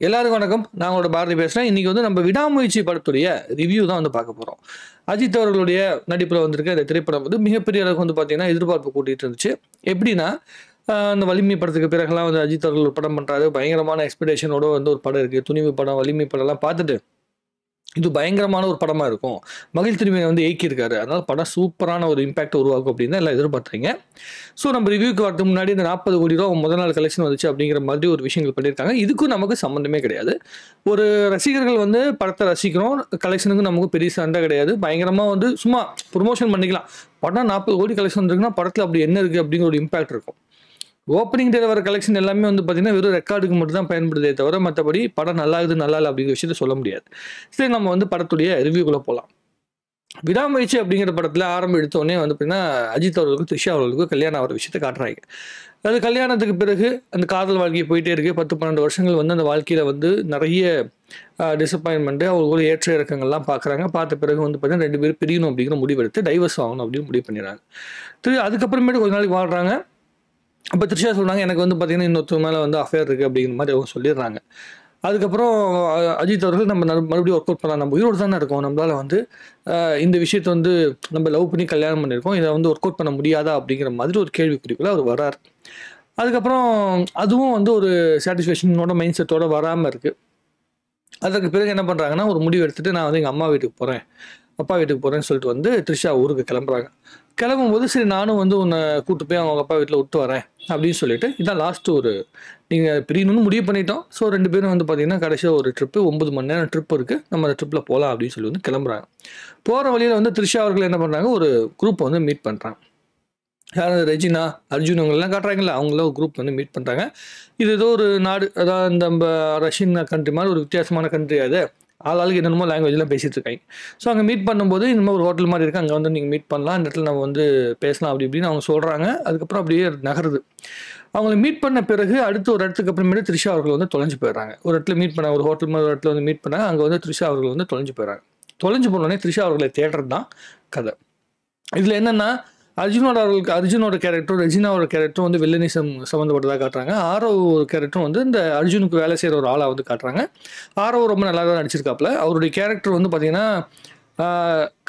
எல்லாருக்கும் வணக்கம். நான் உங்களோட பாரதி பேசுறேன். இன்னைக்கு வந்து நம்ம விடாமுயற்சி படத்துடைய ரிவ்யூ தான் வந்து பார்க்க போறோம். அஜித் அவர்களுடைய நடிப்புல வந்திருக்க இந்த திரைப்படம் வந்து மிகப்பெரிய அளவுக்கு வந்து பார்த்தீங்கன்னா, எதிர்பார்ப்பு கூட்டிட்டு இருந்துச்சு. எப்படின்னா, அந்த வலிமை படத்துக்கு பிறகுலாம் வந்து அஜித் அவர்கள் ஒரு படம் பண்றாரு. பயங்கரமான எக்ஸ்பெக்டேஷனோட வந்து ஒரு படம் இருக்கு. துணிவு படம், வலிமை படம்லாம் பார்த்துட்டு இது பயங்கரமான ஒரு படமா இருக்கும். மகிழ் திருமேனி வந்து இயக்கியிருக்காரு. அதனால படம் சூப்பரான ஒரு இம்பாக்ட் உருவாக்கும் அப்படின்னு தான் எல்லாம் எதிர்பார்த்தீங்க. ஸோ நம்ம ரிவ்யூக்கு வரதுக்கு முன்னாடி இந்த 40 கோடி ரூபா முதல் நாள் கலெக்ஷன் வந்துச்சு அப்படிங்கிற மாதிரி ஒரு விஷயங்கள் பண்ணியிருக்காங்க. இதுக்கும் நமக்கு சம்மந்தமே கிடையாது. ஒரு ரசிகர்கள் வந்து படத்தை ரசிக்கிறோம். கலெக்ஷனுக்கு நமக்கு பெரிய சண்டை கிடையாது. பயங்கரமா வந்து சும்மா ப்ரொமோஷன் பண்ணிக்கலாம். படம் 40 கோடி கலெக்ஷன் வந்துருக்குன்னா படத்தில் அப்படி என்ன இருக்கு அப்படிங்கிற ஒரு இம்பாக்ட் இருக்கும். ஓப்பனிங் டேல வர கலெக்ஷன் எல்லாமே வந்து பார்த்தீங்கன்னா, வெறும் ரெக்கார்டுக்கு மட்டும் தான் பயன்படுதே தவிர, மத்தபடி படம் நல்லா இருக்குது, நல்லா இல்ல அப்படிங்கிற விஷயத்த சொல்ல முடியாது. சரி, நம்ம வந்து படத்துடைய ரிவ்யூக்குள்ள போலாம். விடாமுயற்சி அப்படிங்கிற படத்துல ஆரம்பம் எடுத்த உடனே வந்து பார்த்தீங்கன்னா, அஜித் அவர்களுக்கும், த்ரிஷா அவர்களுக்கும் கல்யாணம் ஆகிற விஷயத்த காட்டுறாங்க. அது கல்யாணத்துக்கு பிறகு அந்த காதல் வாழ்க்கை போயிட்டே இருக்கு. 10, 12 வருஷங்கள் வந்து அந்த வாழ்க்கையில வந்து நெறைய டிசப்பாயின்ட்மென்ட், அவங்களுக்கு ஒரு ஏற்ற இறக்கங்கள்லாம் பார்க்குறாங்க. பார்த்த பிறகு வந்து பார்த்தீங்கன்னா, 2 பேரும் பிரியணும் அப்படிங்கிற முடிவெடுத்து டைவர்ஸ் வாங்கணும் அப்படின்னு முடிவு பண்ணிடுறாங்க. அதுக்கப்புறமேட்டு கொஞ்ச நாளைக்கு வாழ்றாங்க. அப்ப த்ரிஷா சொல்றாங்க, எனக்கு வந்து பார்த்தீங்கன்னா, இன்னொருத்தர் மேல வந்து அஃபேர் இருக்கு அப்படிங்கிற மாரி அவங்க சொல்லிடுறாங்க. அதுக்கப்புறம் அஜித் அவர்கள் நம்ம மறுபடியும் ஒர்க் அவுட் பண்ணலாம். நம்ம உயிரோடு தானே இருக்கோம். நம்மளால வந்து இந்த விஷயத்த வந்து நம்ம லவ் பண்ணி கல்யாணம் பண்ணியிருக்கோம். இத வந்து ஒர்க் அவுட் பண்ண முடியாதா? அப்படிங்கிற மாதிரி ஒரு கேள்விக்குறிக்குள்ள அவர் வராரு. அதுக்கப்புறம் அதுவும் வந்து ஒரு சாட்டிஸ்ஃபேக்ஷனோட மைண்ட் செட்டோட வராம இருக்கு. அதற்கு பிறகு என்ன பண்றாங்கன்னா, ஒரு முடிவு எடுத்துட்டு நான் வந்து எங்க அம்மா வீட்டுக்கு போறேன். அப்பா வீட்டுக்கு போறேன்னு சொல்லிட்டு வந்து த்ரிஷா ஊருக்கு கிளம்புறாங்க. கிளம்பும்போது சரி நானும் வந்து உன்னை கூட்டு போய் அவங்க அப்பா வீட்ல விட்டு வரேன் அப்படின்னு சொல்லிட்டு, இதான் லாஸ்ட் ஒரு நீங்க பிரியணும்னு முடிவு பண்ணிட்டோம். ஸோ 2 பேரும் வந்து பார்த்தீங்கன்னா, கடைசியா ஒரு ட்ரிப்பு 9 மணி நேரம் ட்ரிப் இருக்கு. நம்ம அந்த ட்ரிப்ல போலாம் அப்படின்னு சொல்லி வந்து கிளம்புறாங்க. போற வழியில வந்து த்ரிஷா அவர்கள் என்ன பண்றாங்க, ஒரு குரூப் வந்து மீட் பண்றாங்க. யாரு ரெஜினா, அர்ஜுன் இவங்கலாம் காட்டுறாங்கல்ல, அவங்கள ஒரு குரூப் வந்து மீட் பண்றாங்க. இது ஏதோ ஒரு நாடு, அதாவது இந்த நம்ம ரஷ்யன் கண்ட்ரி மாதிரி ஒரு வித்தியாசமான கண்ட்ரி அது. ஆளாளுக்கு என்னென்னமோ லாங்குவேஜ்லாம் பேசிட்டு இருக்காங்க. ஸோ அங்கே மீட் பண்ணும்போது இந்த மாதிரி ஒரு ஹோட்டல் மாதிரி இருக்கு. அங்கே வந்து நீங்கள் மீட் பண்ணலாம். இந்த இடத்துல நம்ம வந்து பேசலாம் அப்படி இப்படின்னு அவங்க சொல்றாங்க. அதுக்கப்புறம் அப்படியே நகருது. அவங்கள மீட் பண்ண பிறகு அடுத்து ஒரு இடத்துக்கு அப்புறமேட்டு த்ரிஷா அவர்கள் வந்து தொலைஞ்சு போயிடுறாங்க. ஒரு இடத்துல மீட் பண்ண ஒரு ஹோட்டல் மாதிரி ஒரு இடத்துல வந்து மீட் பண்ணாங்க. அங்கே வந்து த்ரிஷா அவர்கள் வந்து தொலைஞ்சு போயிடுறாங்க. தொலைஞ்சு போனோடனே த்ரிஷா அவர்களை தேடுறது தான் கதை. இதுல என்னன்னா, அர்ஜுனோட கேரக்டரும், ரெஜினாவோட கேரக்டரும் வந்து வில்லனிசம் சம்மந்தப்பட்டதா காட்டுறாங்க. ஆரவ் கேரக்டரும் வந்து இந்த அர்ஜுனுக்கு வேலை செய்ற ஒரு ஆளா வந்து காட்டுறாங்க. ஆரவ் ரொம்ப நல்லா தான் நடிச்சிருக்காப்புல. அவருடைய கேரக்டர் வந்து பார்த்தீங்கன்னா, ஆ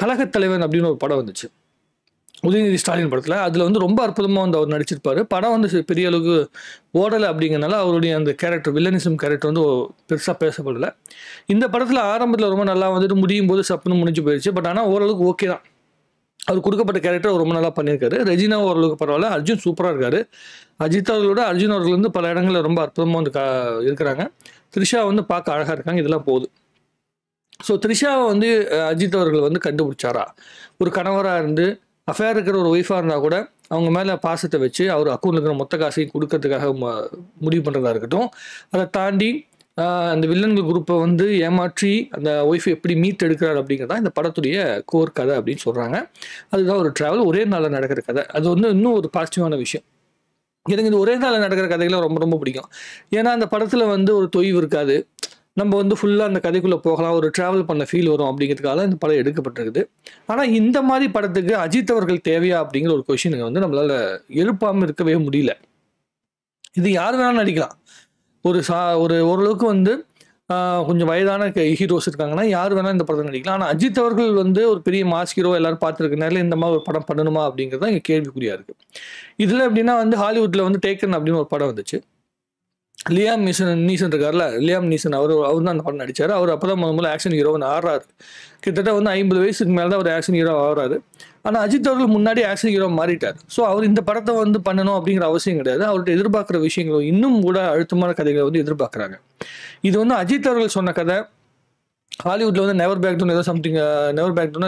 கழகத் தலைவன் அப்படின்னு ஒரு படம் வந்துச்சு. உதயநிதி ஸ்டாலின் படத்துல. அதுல வந்து ரொம்ப அற்புதமா வந்து அவர் நடிச்சிருப்பாரு. படம் வந்து பெரிய அளவுக்கு ஓடல அப்படிங்கிறனால, அவருடைய அந்த கேரக்டர் வில்லனிசம் கேரக்டர் வந்து பெருசா பேசப்படல. இந்த படத்துல ஆரம்பத்துல ரொம்ப நல்லா வந்துட்டு முடியும்போது சப்புன்னு முடிஞ்சு போயிருச்சு. பட் ஆனா ஓரளவுக்கு ஓகே தான். அவர் கொடுக்கப்பட்ட கேரக்டர் அவர் ரொம்ப நல்லா பண்ணியிருக்காரு. ரெஜினா ஓரளவுக்கு பரவாயில்ல. அர்ஜுன் சூப்பரா இருக்காரு. அஜித் அவர்களோட அர்ஜுன் அவர்கள் வந்து பல இடங்கள்ல ரொம்ப அற்புதமா வந்து இருக்கிறாங்க. த்ரிஷா வந்து பார்க்க அழகா இருக்காங்க. இதெல்லாம் போகுது. ஸோ த்ரிஷாவை வந்து அஜித் அவர்கள் வந்து கண்டுபிடிச்சாரா? ஒரு கணவரா இருந்து அஃபேர் இருக்கிற ஒரு ஒய்ஃபா இருந்தா கூட, அவங்க மேல பாசத்த வச்சு, அவர் அக்கவுண்ட்ல இருக்கிற மொத்த காசையும் குடுக்கறதுக்காக முடிவு பண்றதா இருக்கட்டும். அத தாண்டி அந்த வில்லன்கள் குரூப்ப வந்து ஏமாற்றி, அந்த ஒய்ஃப் எப்படி மீட் எடுக்கிறார் அப்படிங்கிறது தான் இந்த படத்துடைய கோர் கதை அப்படின்னு சொல்றாங்க. அதுதான் ஒரு டிராவல். ஒரே நாள்ல நடக்கிற கதை. அது வந்து இன்னும் ஒரு பாசிட்டிவான விஷயம். எனக்கு இந்த ஒரே நாள்ல நடக்கிற கதைகள்லாம் ரொம்ப ரொம்ப பிடிக்கும். ஏன்னா, அந்த படத்துல வந்து ஒரு தொய்வு இருக்காது. நம்ம வந்து ஃபுல்லா அந்த கதைக்குள்ள போகலாம். ஒரு டிராவல் பண்ண ஃபீல் வரும் அப்படிங்கிறதுக்காக தான் இந்த படம் எடுக்கப்பட்டிருக்குது. ஆனா, இந்த மாரி படத்துக்கு அஜித் அவர்கள் தேவையா? அப்படிங்கிற ஒரு கொஸ்டின் வந்து நம்மளால எழுப்பாம இருக்கவே முடியல. இது யார் வேணாலும் நடிக்கலாம். ஒரு ஓரளவுக்கு வந்து கொஞ்சம் வயதான ஹீரோஸ் இருக்காங்கன்னா, யார் வேணாலும் இந்த படத்துல நடிக்கலாம். ஆனா, அஜித் அவர்கள் வந்து ஒரு பெரிய மாஸ் ஹீரோ எல்லாரும் பார்த்துருக்கனால, இந்த மாரி ஒரு படம் பண்ணணுமா? அப்படிங்கிறது தான் இங்க கேள்விக்குறியா இருக்கு. இதுல எப்படின்னா வந்து ஹாலிவுட்ல வந்து டேக்கன் அப்படின்னு ஒரு படம் வந்துச்சு. லியாம் நீசன் இருக்கார்ல, லியாம் நீசன் அவர் தான் அந்த படம் நடிச்சாரு. அவர் அப்பதான் முதல்ல ஆக்ஷன் ஹீரோன்னு ஆடுறாரு. கிட்டத்தட்ட வந்து 50 வயசுக்கு மேல தான் அவர் ஆக்ஷன் ஹீரோ ஆகுறாரு. ஆனா அஜித் அவர்கள் முன்னாடி ஆக்ஷன் ஹீரோ மாறிட்டார். ஸோ அவர் இந்த படத்தை வந்து பண்ணணும் அப்படிங்கிற அவசியம் கிடையாது. அவர்கிட்ட எதிர்பார்க்குற விஷயங்கள் இன்னும் கூட அழுத்தமான கதைகளை வந்து எதிர்பார்க்குறாங்க. இது வந்து அஜித் அவர்கள் சொன்ன கதை. ஹாலிவுட்ல வந்து நெவர் பேக் டூன்னு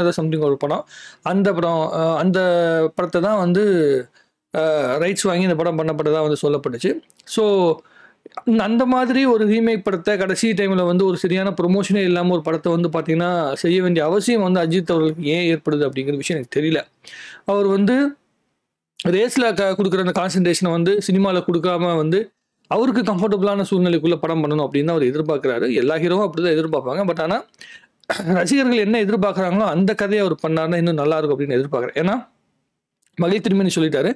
ஏதோ சம்திங் ஒரு படம். அந்த படம் அந்த படத்தை தான் வந்து ரைட்ஸ் வாங்கி இந்த படம் பண்ணப்பட்டதா வந்து சொல்லப்பட்டுச்சு. ஸோ அந்த மாதிரி ஒரு ரீமேக் படத்தை கடைசி டைம்ல வந்து ஒரு சரியான ப்ரொமோஷனே இல்லாம ஒரு படத்தை வந்து பார்த்தீங்கன்னா, செய்ய வேண்டிய அவசியம் வந்து அஜித் அவர்களுக்கு ஏன் ஏற்படுது அப்படிங்கிற விஷயம் எனக்கு தெரியல. அவர் வந்து ரேஸ்ல குடுக்குற அந்த கான்சன்ட்ரேஷனை வந்து சினிமால குடுக்காம வந்து, அவருக்கு கம்ஃபர்டபுளான சூழ்நிலைக்குள்ள படம் பண்ணணும் அப்படின்னு அவர் எதிர்பார்க்கிறாரு. எல்லா ஹீரோவும் அப்படிதான் எதிர்பார்ப்பாங்க. பட் ஆனா, ரசிகர்கள் என்ன எதிர்பார்க்குறாங்களோ அந்த கதையை அவர் பண்ணாருன்னா இன்னும் நல்லா இருக்கும் அப்படின்னு எதிர்பார்க்குறேன். ஏன்னா, மகிழ் திருமேனி சொல்லிட்டாரு.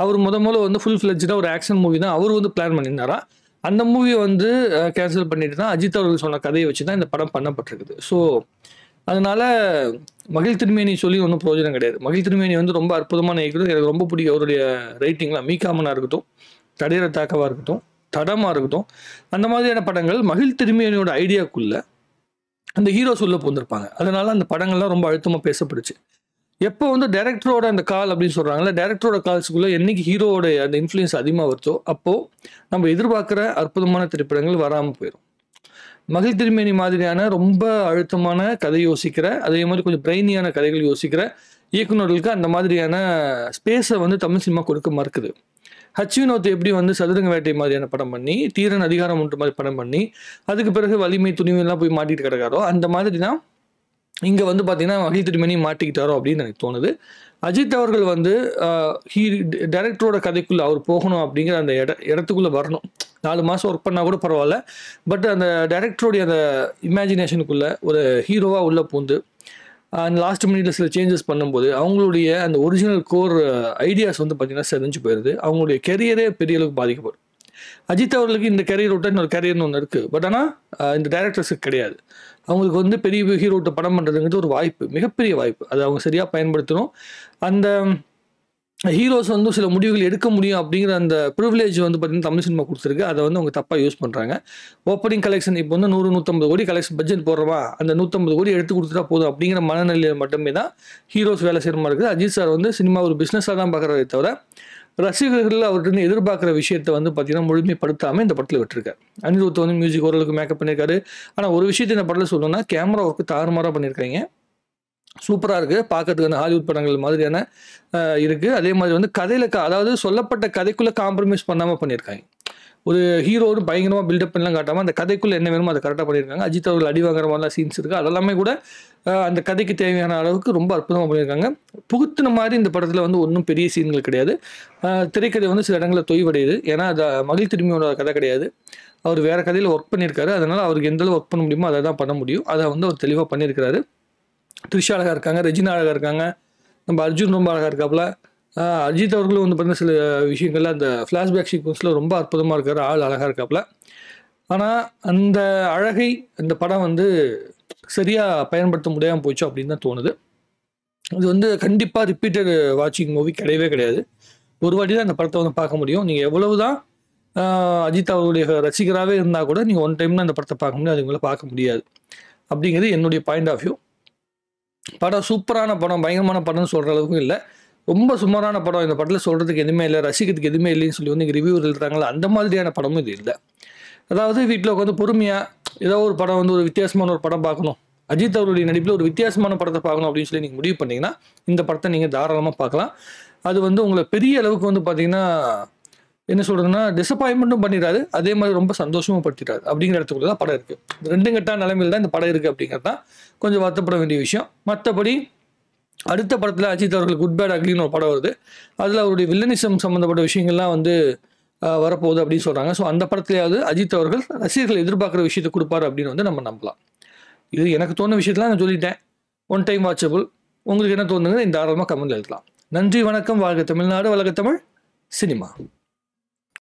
அவர் முதல்ல வந்து ஃபுல் ஃப்ளெட்ஜ்டா ஒரு ஆக்ஷன் மூவி தான் அவர் வந்து பிளான் பண்ணியிருந்தாராம். அந்த மூவியை வந்து கேன்சல் பண்ணிட்டு தான் அஜித் அவர்கள் சொன்ன கதையை வச்சு தான் இந்த படம் பண்ணப்பட்டிருக்குது. ஸோ அதனால மகிழ் திருமேனி சொல்லி ஒன்றும் பிரயோஜனம் கிடையாது. மகிழ் திருமேனி வந்து ரொம்ப அற்புதமான இயக்குனர். எனக்கு ரொம்ப பிடிக்கும் அவருடைய ரைட்டிங்லாம். மீகாமனாக இருக்கட்டும், தடையற தாக்கவாக இருக்கட்டும், தடமாக இருக்கட்டும், அந்த மாதிரியான படங்கள் மகிழ் திருமேனியோட ஐடியாக்குள்ள அந்த ஹீரோஸ் உள்ள போந்திருப்பாங்க. அதனால அந்த படங்கள்லாம் ரொம்ப அழுத்தமாக பேசப்படுச்சு. எப்போ வந்து டைரக்டரோட அந்த கால் அப்படின்னு சொல்கிறாங்களே, டைரக்டரோட கால்ஸுக்குள்ளே என்னைக்கு ஹீரோவோட அந்த இன்ஃப்ளூயன்ஸ் அதிகமாக வருதோ அப்போது நம்ம எதிர்பார்க்குற அற்புதமான திரைப்படங்கள் வராமல் போயிடும். மகிழ் திருமேனி மாதிரியான ரொம்ப அழுத்தமான கதை யோசிக்கிற, அதே மாதிரி கொஞ்சம் பிரெயினியான கதைகள் யோசிக்கிற இயக்குநர்களுக்கு அந்த மாதிரியான ஸ்பேஸை வந்து தமிழ் சினிமா கொடுக்க மறுக்குது. வினோத் எப்படி வந்து சதுரங்க வேட்டை மாதிரியான படம் பண்ணி, தீரன் அதிகாரம் ஒன்று மாதிரி படம் பண்ணி, அதுக்கு பிறகு வலிமை துணிவெல்லாம் போய் மாட்டிட்டு கிடக்காரோ, அந்த மாதிரி தான் இங்கே வந்து பார்த்தீங்கன்னா மகிழ் திருமேனி மாட்டிக்கிட்டாரோ அப்படின்னு எனக்கு தோணுது. அஜித் அவர்கள் வந்து டைரக்டரோட கதைக்குள்ளே அவர் போகணும் அப்படிங்கிற அந்த இடத்துக்குள்ளே வரணும். 4 மாதம் ஒர்க் பண்ணால் கூட பரவாயில்ல. பட் அந்த டைரக்டருடைய அந்த இமேஜினேஷனுக்குள்ளே ஒரு ஹீரோவாக உள்ளே பூந்து அந்த லாஸ்ட் மினிட்ல சில சேஞ்சஸ் பண்ணும்போது அவங்களுடைய அந்த ஒரிஜினல் கோர் ஐடியாஸ் வந்து பார்த்தீங்கன்னா செதஞ்சு போயிடுது. அவங்களுடைய கெரியரே பெரிய அளவுக்கு பாதிக்கப்படும். அஜித் அவர்களுக்கு இந்த கெரியர் விட்ட இன்னொரு கெரியர்னு ஒன்று இருக்குது. பட் ஆனால் இந்த டைரக்டர்ஸுக்கு கிடையாது. அவங்களுக்கு வந்து பெரிய ஹீரோட்ட படம் பண்ணுறதுங்கிறது ஒரு வாய்ப்பு, மிகப்பெரிய வாய்ப்பு. அதை அவங்க சரியாக பயன்படுத்தணும். அந்த ஹீரோஸ் வந்து சில முடிவுகள் எடுக்க முடியும் அப்படிங்கிற அந்த ப்ரிவிலேஜ் வந்து பார்த்தீங்கன்னா தமிழ் சினிமா கொடுத்துருக்கு. அதை வந்து அவங்க தப்பாக யூஸ் பண்ணுறாங்க. ஓப்பனிங் கலெக்ஷன் இப்போ வந்து 100-150 கோடி கலெக்ஷன் பட்ஜெட் போடுறவா, அந்த 150 கோடி எடுத்து கொடுத்துட்டா போதும் அப்படிங்கிற மனநிலையில் மட்டுமே தான் ஹீரோஸ் வேலை செய்கிற மாதிரி இருக்குது. அஜித் சார் வந்து சினிமா ஒரு பிஸ்னஸாக தான் பார்க்குறதே தவிர ரசிகர்கள் அவர்கிட்ட எதிர்பார்க்குற விஷயத்தை வந்து பார்த்தீங்கன்னா முழுமைப்படுத்தாமல் இந்த படத்தில் விட்டுருக்காரு. அனிருத் வந்து மியூசிக் ஓரளவுக்கு மேக்கப் பண்ணியிருக்காரு. ஆனால் ஒரு விஷயத்தை இந்த படத்தில் சொல்லணும்னா, கேமரா ஒர்க்கு தாறுமாறாக பண்ணியிருக்காங்க. சூப்பராக இருக்குது. பார்க்கறதுக்கு அந்த ஹாலிவுட் படங்கள் மாதிரியான இருக்குது. அதே மாதிரி வந்து கதையில் அதாவது சொல்லப்பட்ட கதைக்குள்ளே காம்ப்ரமைஸ் பண்ணாமல் பண்ணியிருக்காங்க. ஒரு ஹீரோடு பயங்கரமாக பில்டப் பண்ணலாம் காட்டாமல் அந்த கதைக்குள்ளே என்ன வேணுமோ அதை கரெக்டாக பண்ணியிருக்காங்க. அஜித் அவர்கள் அடி வாங்குற மாதிரிலாம் சீன்ஸ் இருக்குது. அதெல்லாமே கூட அந்த கதைக்கு தேவையான அளவுக்கு ரொம்ப அற்புதமாக பண்ணியிருக்காங்க. புகுத்தின மாதிரி இந்த படத்தில் வந்து ஒன்றும் பெரிய சீன்கள் கிடையாது. திரைக்கதை வந்து சில இடங்களில் தொய்வடையுது. ஏன்னா அது மகிழ் திரும்பியோட கதை கிடையாது. அவர் வேறு கதையில் ஒர்க் பண்ணியிருக்காரு. அதனால் அவருக்கு எந்த அளவு ஒர்க் பண்ண முடியுமோ அதை தான் பண்ண முடியும். அதை வந்து அவர் தெளிவாக பண்ணியிருக்கிறாரு. த்ரிஷா அழகாக இருக்காங்க, ரெஜினா அழகாக இருக்காங்க, நம்ம அர்ஜுன் ரொம்ப அழகாக இருக்காப்புல. அஜித் அவர்களும் வந்து பார்த்தீங்கன்னா சில விஷயங்கள்ல அந்த ஃப்ளாஷ்பேக் சீக்வன்ஸில் ரொம்ப அற்புதமாக இருக்கார். ஆள் அழகாக இருக்காப்புல. ஆனால் அந்த அழகை இந்த படம் வந்து சரியாக பயன்படுத்த முடியாமல் போச்சு அப்படின்னு தான் தோணுது. இது வந்து கண்டிப்பாக ரிப்பீட்டட் வாட்சிங் மூவி கிடையவே கிடையாது. ஒரு வாட்டி தான் இந்த படத்தை வந்து பார்க்க முடியும். நீங்கள் எவ்வளவு தான் அஜித் அவர்களுடைய ரசிகராகவே இருந்தால் கூட நீங்கள் ஒன் டைம் தான் இந்த படத்தை பார்க்க முடியும். அது உங்களை பார்க்க முடியாது அப்படிங்கிறது என்னுடைய பாயிண்ட் ஆஃப் வியூ. படம் சூப்பரான படம், பயங்கரமான படம்னு சொல்கிற அளவுக்கும் இல்லை. ரொம்ப சுமாரான படம். இந்த படத்தில் சொல்கிறதுக்கு எதுவுமே இல்லை, ரசிக்கிறதுக்கு எதுவுமே இல்லைன்னு சொல்லி வந்து இங்கே ரிவ்யூ எழுதுறாங்களா, அந்த மாதிரியான படமும் இது இல்லை. அதாவது வீட்டில் உட்காந்து பொறுமையாக ஏதோ ஒரு படம் வந்து ஒரு வித்தியாசமான ஒரு படம் பார்க்கணும், அஜித் அவருடைய நடிப்பில் ஒரு வித்தியாசமான படத்தை பார்க்கணும் அப்படின்னு சொல்லி நீங்கள் முடிவு பண்ணிங்கன்னா இந்த படத்தை நீங்கள் தாராளமாக பார்க்கலாம். அது வந்து உங்களை பெரிய அளவுக்கு வந்து பார்த்தீங்கன்னா என்ன சொல்கிறதுன்னா டிசப்பாயின்மெண்ட்டும் பண்ணிடாது, அதே மாதிரி ரொம்ப சந்தோஷமும் படுத்திடாது அப்படிங்கிற இடத்துக்குள்ள தான் படம் இருக்குது. ரெண்டு கட்டான நிலைமையில் தான் இந்த படம் இருக்குது அப்படிங்கிறது தான் கொஞ்சம் வருத்தப்பட வேண்டிய விஷயம். மற்றபடி அடுத்த படத்தில் அஜித் அவர்கள் குட் பேட் அக்லின்னு ஒரு படம் வருது. அதில் அவருடைய வில்லனிசம் சம்மந்தப்பட்ட விஷயங்கள்லாம் வந்து வரப்போகுது அப்படின்னு சொல்கிறாங்க. ஸோ அந்த படத்துலையாவது அஜித் அவர்கள் ரசிகர்கள் எதிர்பார்க்குற விஷயத்தை கொடுப்பாரு அப்படின்னு வந்து நம்ம நம்பலாம். இது எனக்கு தோணுன விஷயத்தெலாம் நான் சொல்லிட்டேன். One time watchable. உங்களுக்கு என்ன தோணுங்க இந்த தாராளமாக கமெண்ட்ல எழுதலாம். நன்றி, வணக்கம். வாழ்க தமிழ்நாடு, வளர்க தமிழ் சினிமா.